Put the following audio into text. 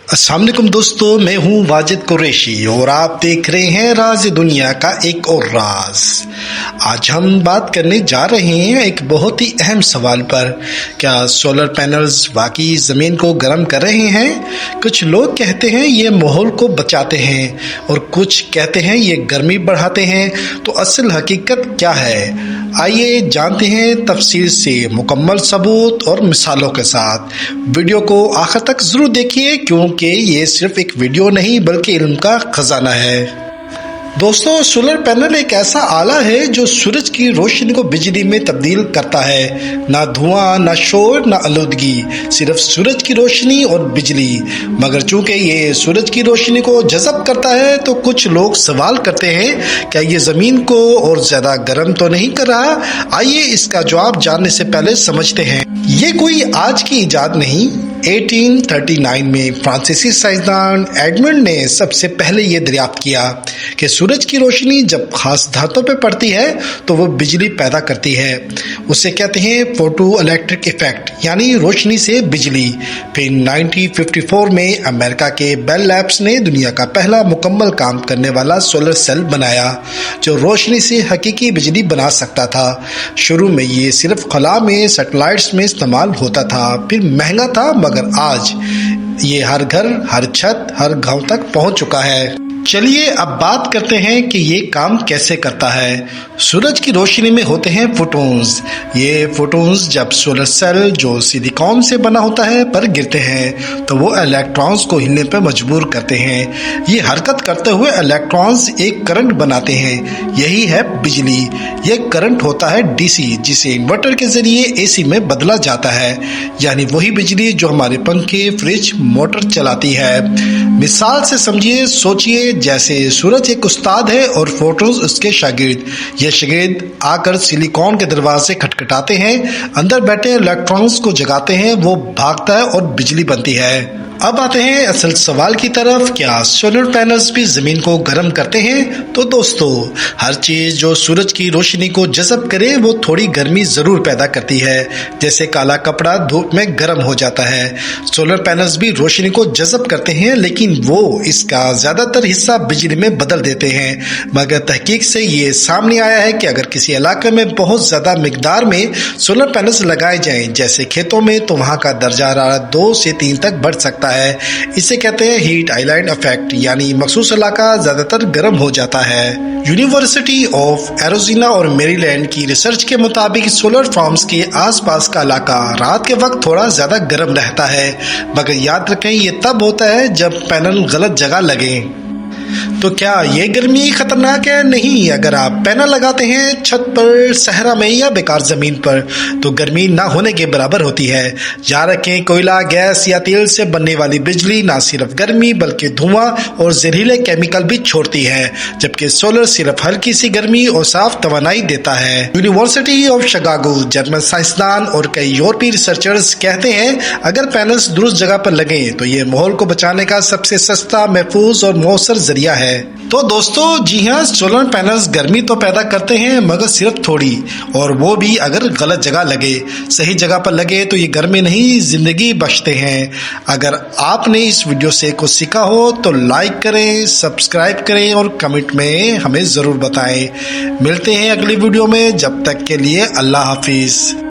अस्सलाम वालेकुम दोस्तों, मैं हूं वाजिद कुरैशी और आप देख रहे हैं राज दुनिया का एक और राज। आज हम बात करने जा रहे हैं एक बहुत ही अहम सवाल पर। क्या सोलर पैनल्स वाकई ज़मीन को गर्म कर रहे हैं? कुछ लोग कहते हैं ये माहौल को बचाते हैं और कुछ कहते हैं ये गर्मी बढ़ाते हैं। तो असल हकीकत क्या है? आइए जानते हैं तफसील से, मुकम्मल सबूत और मिसालों के साथ। वीडियो को आखिर तक ज़रूर देखिए क्योंकि ये सिर्फ एक वीडियो नहीं बल्कि इल्म का खजाना है। दोस्तों, सोलर पैनल एक ऐसा आला है जो सूरज की रोशनी को बिजली में तब्दील करता है। ना धुआं, ना शोर, ना आलूदगी, सिर्फ सूरज की रोशनी और बिजली। मगर चूंकि ये सूरज की रोशनी को जज़ब करता है तो कुछ लोग सवाल करते हैं क्या ये ज़मीन को और ज़्यादा गर्म तो नहीं कर रहा? आइए इसका जवाब जानने से पहले समझते हैं। ये कोई आज की इजाद नहीं। 1839 में फ्रांसीसी साइंसदान एडमंड ने सबसे पहले ये दरियाफ्त किया कि सूरज की रोशनी जब खास धातों पे पड़ती है तो वो बिजली पैदा करती है। उसे कहते हैं फोटो इलेक्ट्रिक इफेक्ट, यानी रोशनी से बिजली। फिर 1954 में अमेरिका के बेल लैब्स ने दुनिया का पहला मुकम्मल काम करने वाला सोलर सेल बनाया जो रोशनी से हकीकी बिजली बना सकता था। शुरू में ये सिर्फ खला में सैटेलाइट्स में इस्तेमाल होता था, फिर महंगा था, मगर आज ये हर घर, हर छत, हर गांव तक पहुंच चुका है। चलिए अब बात करते हैं कि ये काम कैसे करता है। सूरज की रोशनी में होते हैं फोटॉन्स। ये फोटॉन्स जब सोलर सेल जो सिलिकॉन से बना होता है पर गिरते हैं तो वो इलेक्ट्रॉन्स को हिलने पर मजबूर करते हैं। ये हरकत करते हुए इलेक्ट्रॉन्स एक करंट बनाते हैं, यही है बिजली। ये करंट होता है डीसी, जिसे इन्वर्टर के जरिए एसी में बदला जाता है, यानी वही बिजली जो हमारे पंखे, फ्रिज, मोटर चलाती है। मिसाल से समझिए, सोचिए जैसे सूरज एक उस्ताद है और फोटॉन्स उसके शागिर्द। ये शागिर्द आकर सिलिकॉन के दरवाजे खटखटाते हैं, अंदर बैठे इलेक्ट्रॉन्स को जगाते हैं, वो भागता है और बिजली बनती है। अब आते हैं असल सवाल की तरफ, क्या सोलर पैनल्स भी ज़मीन को गर्म करते हैं? तो दोस्तों, हर चीज़ जो सूरज की रोशनी को जज़ब करे वो थोड़ी गर्मी ज़रूर पैदा करती है। जैसे काला कपड़ा धूप में गर्म हो जाता है, सोलर पैनल्स भी रोशनी को जज़ब करते हैं, लेकिन वो इसका ज़्यादातर हिस्सा बिजली में बदल देते हैं। मगर तहकीक से ये सामने आया है कि अगर किसी इलाके में बहुत ज़्यादा मिकदार में सोलर पैनल्स लगाए जाएं, जैसे खेतों में, तो वहाँ का दर्जा हरारत 2 से 3 तक बढ़ सकता है। इसे कहते हैं हीट आइलैंड इफेक्ट, यानी मखसूस इलाका ज्यादातर गर्म हो जाता है। यूनिवर्सिटी ऑफ एरिज़ोना और मैरीलैंड की रिसर्च के मुताबिक सोलर फार्म्स के आसपास का इलाका रात के वक्त थोड़ा ज्यादा गर्म रहता है, मगर याद रखें ये तब होता है जब पैनल गलत जगह लगे। तो क्या ये गर्मी खतरनाक है? नहीं। अगर आप पैनल लगाते हैं छत पर, सहरा में या बेकार जमीन पर, तो गर्मी ना होने के बराबर होती है। याद रखें, कोयला, गैस या तेल से बनने वाली बिजली ना सिर्फ गर्मी बल्कि धुआं और जहरीले केमिकल भी छोड़ती है, जबकि सोलर सिर्फ हल्की सी गर्मी और साफ तवानाई देता है। यूनिवर्सिटी ऑफ शिकागो, जर्मन साइंसदान और कई यूरोपीय रिसर्चर्स कहते हैं अगर पैनल्स दुरुस्त जगह पर लगे तो ये माहौल को बचाने का सबसे सस्ता, महफूज और मौसर जरिया है। तो दोस्तों, जी हाँ, सोलर पैनल्स गर्मी तो पैदा करते हैं मगर सिर्फ थोड़ी, और वो भी अगर गलत जगह लगे। सही जगह पर लगे तो ये गर्मी नहीं, जिंदगी बख्शते हैं। अगर आपने इस वीडियो से कुछ सीखा हो तो लाइक करें, सब्सक्राइब करें और कमेंट में हमें ज़रूर बताएं। मिलते हैं अगली वीडियो में, जब तक के लिए अल्लाह हाफिज़।